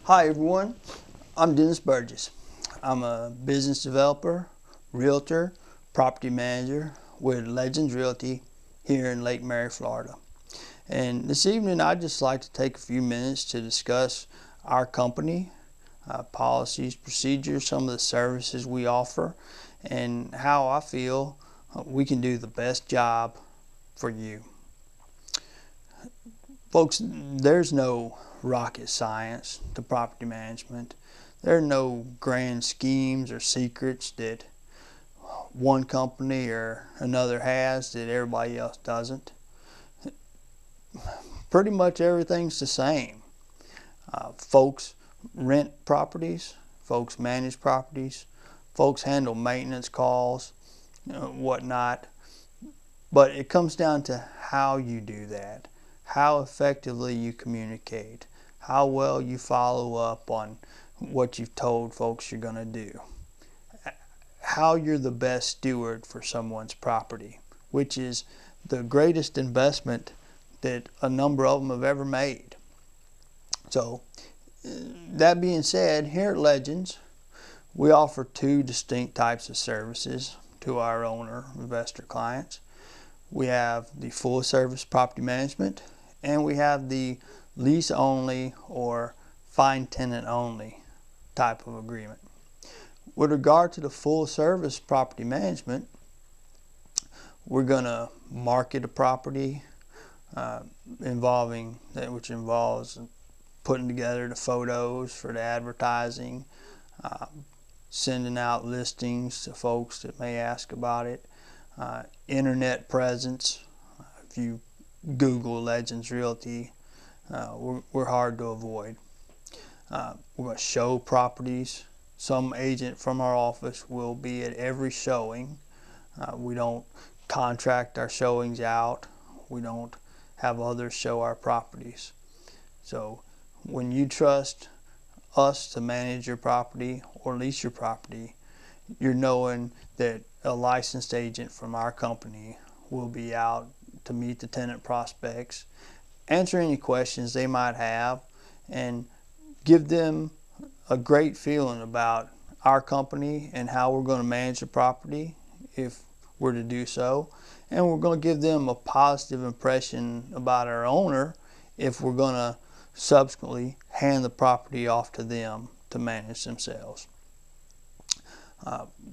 Hi everyone, I'm Dennis Burgess. I'm a business developer, realtor, property manager with Legends Realty here in Lake Mary, Florida. And this evening I'd just like to take a few minutes to discuss our company, policies, procedures, some of the services we offer, and how I feel we can do the best job for you. Folks, there's no rocket science to property management. There are no grand schemes or secrets that one company or another has that everybody else doesn't. Pretty much everything's the same. Folks rent properties, folks manage properties, folks handle maintenance calls, whatnot. But it comes down to how you do that, how effectively you communicate, how well you follow up on what you've told folks you're going to do, how you're the best steward for someone's property, which is the greatest investment that a number of them have ever made. So, that being said, here at Legends, we offer two distinct types of services to our owner investor clients. We have the full service property management, and we have the lease only or fine tenant only type of agreement. With regard to the full service property management, we're going to market a property which involves putting together the photos for the advertising, sending out listings to folks that may ask about it, internet presence. If you Google Legends Realty, we're hard to avoid. We're going to show properties. Some agent from our office will be at every showing. We don't contract our showings out. We don't have others show our properties. So when you trust us to manage your property or lease your property, you're knowing that a licensed agent from our company will be out to meet the tenant prospects, answer any questions they might have, and give them a great feeling about our company and how we're going to manage the property if we're to do so. And we're going to give them a positive impression about our owner if we're going to subsequently hand the property off to them to manage themselves.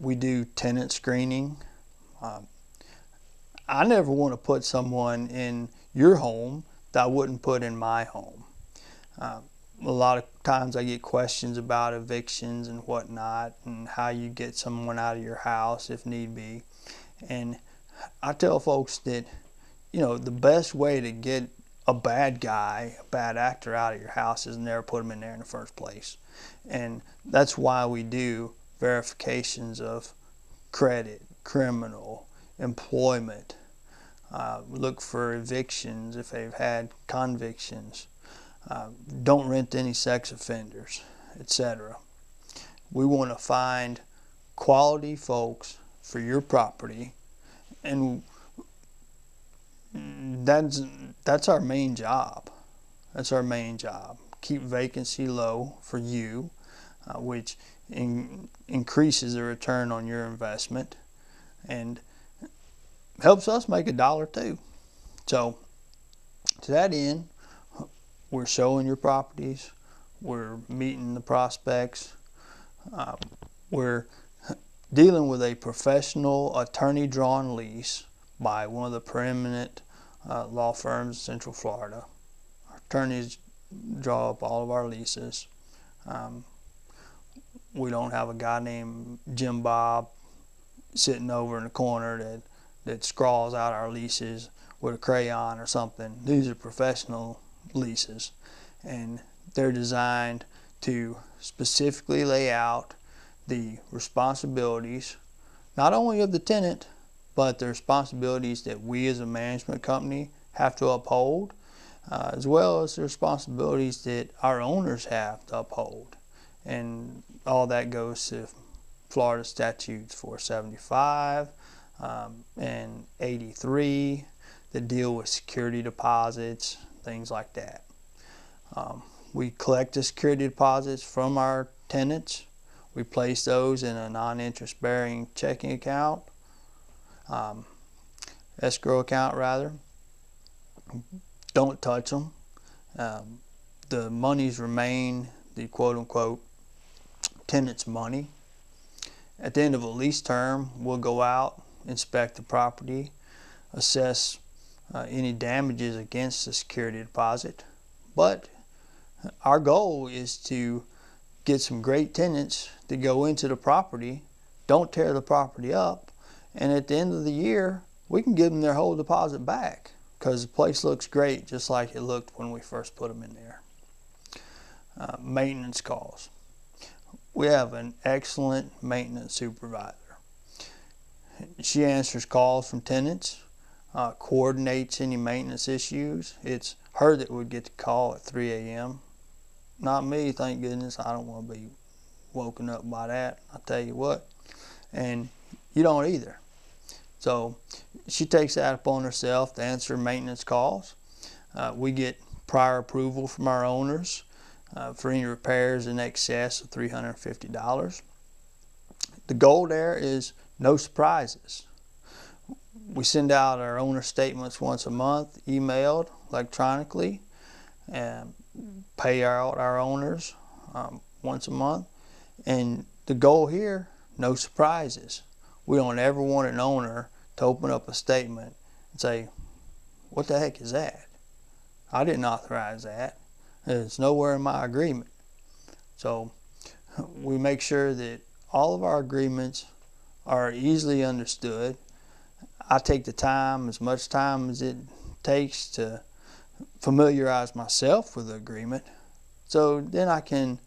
We do tenant screening. I never want to put someone in your home that I wouldn't put in my home. A lot of times I get questions about evictions and whatnot and how you get someone out of your house if need be. And I tell folks that, the best way to get a bad guy, a bad actor out of your house is never put them in there in the first place. And that's why we do verifications of credit, criminal, employment. Look for evictions if they've had convictions. Don't rent any sex offenders, etc. We want to find quality folks for your property, and that's our main job. That's our main job. Keep vacancy low for you, which increases the return on your investment and helps us make a dollar too. So to that end, we're showing your properties, we're meeting the prospects, we're dealing with a professional attorney-drawn lease by one of the preeminent law firms in Central Florida. Our attorneys draw up all of our leases. We don't have a guy named Jim Bob sitting over in the corner that scrawls out our leases with a crayon or something. These are professional leases, and they're designed to specifically lay out the responsibilities, not only of the tenant, but the responsibilities that we as a management company have to uphold, as well as the responsibilities that our owners have to uphold. And all that goes to Florida statutes 475 and 83 that deal with security deposits, things like that. We collect the security deposits from our tenants. We place those in a non-interest bearing checking account, escrow account rather. Don't touch them. The monies remain the quote-unquote tenant's money. At the end of a lease term, we'll go out, inspect the property, assess any damages against the security deposit. But our goal is to get some great tenants to go into the property, don't tear the property up, and at the end of the year, we can give them their whole deposit back because the place looks great just like it looked when we first put them in there. Maintenance calls. We have an excellent maintenance supervisor. She answers calls from tenants, coordinates any maintenance issues. It's her that would get the call at 3 a.m. Not me, thank goodness. I don't want to be woken up by that, I'll tell you what. And you don't either. So she takes that upon herself to answer maintenance calls. We get prior approval from our owners for any repairs in excess of $350. The goal there is no surprises. We send out our owner statements once a month, emailed, electronically, and pay out our owners once a month. And the goal here, no surprises. We don't ever want an owner to open up a statement and say, what the heck is that? I didn't authorize that. It's nowhere in my agreement. So we make sure that all of our agreements are easily understood. I take the time, as much time as it takes, to familiarize myself with the agreement, so then I can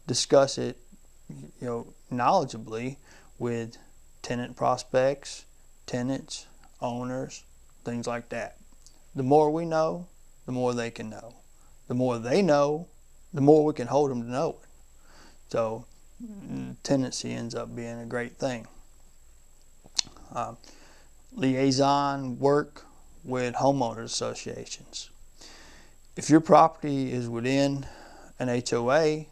discuss it, knowledgeably with tenant prospects, tenants, owners, things like that. The more we know, the more they can know. The more they know, the more we can hold them to know it. So tenancy ends up being a great thing. Liaison work with homeowners associations. If your property is within an HOA,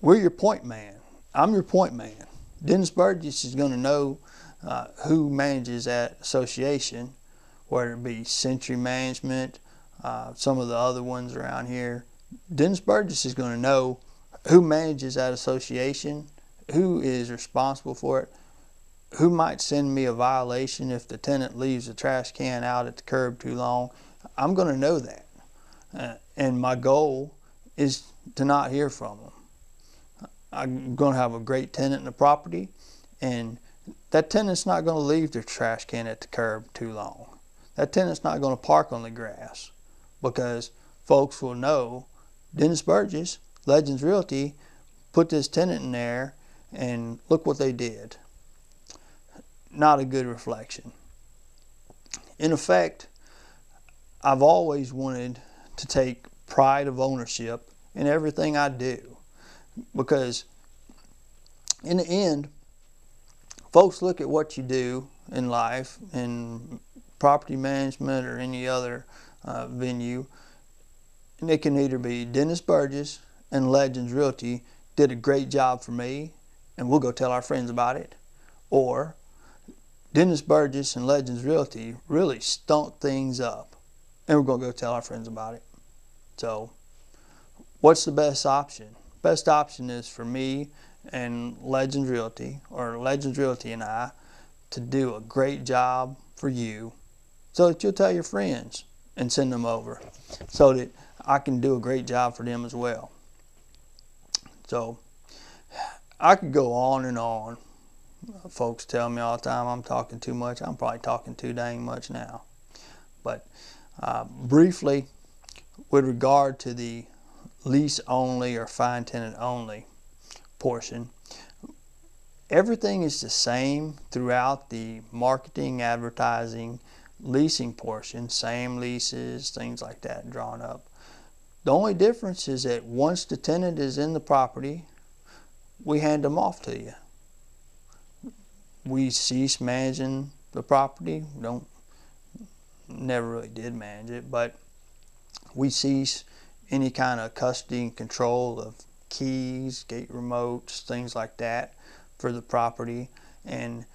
we're your point man. I'm your point man. Dennis Burgess is going to know who manages that association, whether it be Century Management, some of the other ones around here. Dennis Burgess is going to know who manages that association, who is responsible for it, who might send me a violation if the tenant leaves the trash can out at the curb too long. I'm going to know that. And my goal is to not hear from them. I'm going to have a great tenant in the property, and that tenant's not going to leave their trash can at the curb too long. That tenant's not going to park on the grass, because folks will know Dennis Burgess, Legends Realty, put this tenant in there, and look what they did. Not a good reflection. In effect, I've always wanted to take pride of ownership in everything I do, because in the end, folks look at what you do in life, in property management or any other venue, and it can either be Dennis Burgess and Legends Realty did a great job for me and we'll go tell our friends about it, or Dennis Burgess and Legends Realty really stunk things up and we're going to go tell our friends about it. So what's the best option? Best option is for me and Legends Realty, or Legends Realty and I, to do a great job for you, so that you'll tell your friends and send them over, so that I can do a great job for them as well. So I could go on and on. Folks tell me all the time I'm talking too much. I'm probably talking too dang much now. But briefly, with regard to the lease only or fine tenant only portion, everything is the same throughout the marketing, advertising, leasing portion. Same leases, things like that drawn up. The only difference is that once the tenant is in the property, we hand them off to you. We cease managing the property. Never really did manage it, but we cease any kind of custody and control of keys, gate remotes, things like that for the property. And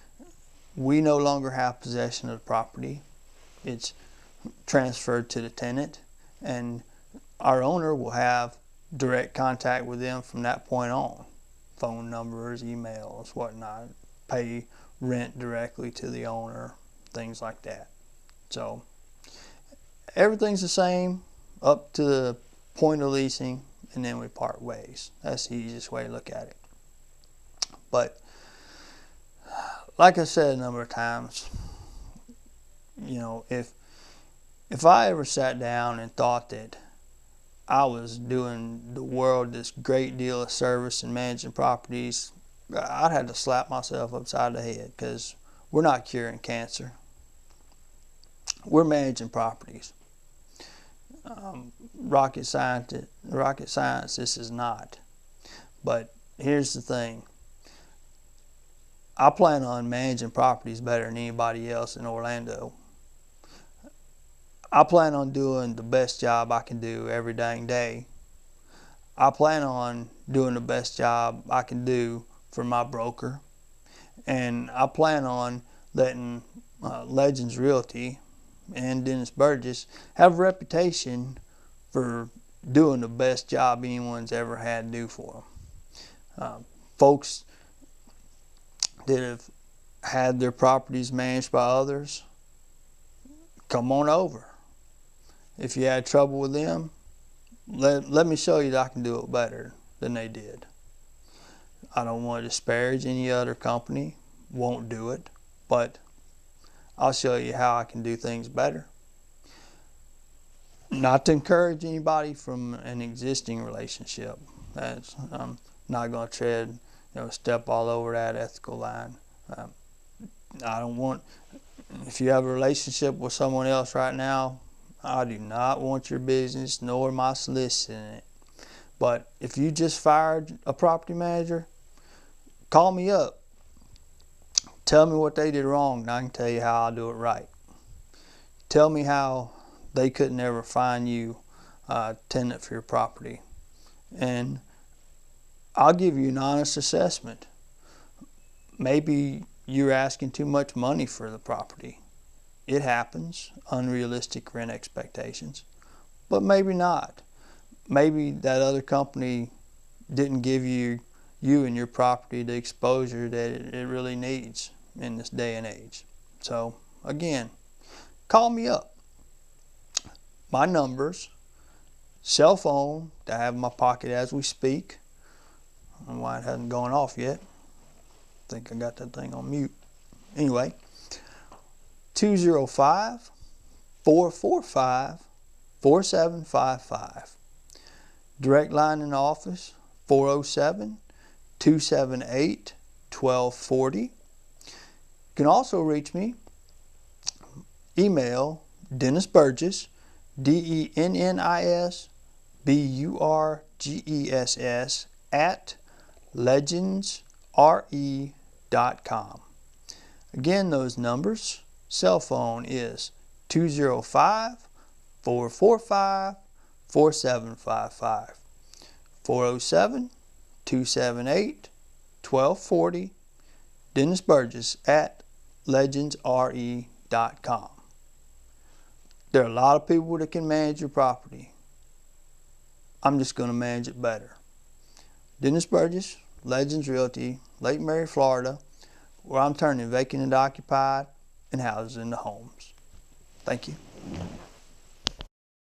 we no longer have possession of the property. It's transferred to the tenant, and our owner will have direct contact with them from that point on. Phone numbers, emails, whatnot. Pay rent directly to the owner, things like that. So everything's the same up to the point of leasing, and then we part ways. That's the easiest way to look at it. But like I said a number of times, you know, if I ever sat down and thought that I was doing the world this great deal of service and managing properties, I'd have to slap myself upside the head, because we're not curing cancer. We're managing properties. Rocket science, this is not. But here's the thing. I plan on managing properties better than anybody else in Orlando. I plan on doing the best job I can do every dang day. I plan on doing the best job I can do for my broker. And I plan on letting Legends Realty and Dennis Burgess have a reputation for doing the best job anyone's ever had to do for them. Folks that have had their properties managed by others, come on over. If you had trouble with them, let me show you that I can do it better than they did. I don't want to disparage any other company, won't do it, but I'll show you how I can do things better. Not to encourage anybody from an existing relationship. I'm not going to tread, step all over that ethical line. I don't want, if you have a relationship with someone else right now, I do not want your business, nor am I soliciting it. But if you just fired a property manager, call me up. Tell me what they did wrong, and I can tell you how I'll do it right. Tell me how they couldn't ever find you a tenant for your property, and I'll give you an honest assessment. Maybe you're asking too much money for the property. It happens, unrealistic rent expectations, but maybe not. Maybe that other company didn't give you and your property the exposure that it really needs in this day and age. So again, call me up. My numbers, cell phone that I have in my pocket as we speak. I don't know why it hasn't gone off yet. I think I got that thing on mute. Anyway, 205-445-4755. Direct line in the office, 407-278-1240. You can also reach me, email Dennis Burgess, DennisBurgess at legendsre.com. Again, those numbers, cell phone is 205-445-4755, 407-278-1240, Dennis Burgess at legendsre.com. There are a lot of people that can manage your property. I'm just going to manage it better. Dennis Burgess, Legends Realty, Lake Mary, Florida, where I'm turning vacant into occupied and houses into homes. Thank you.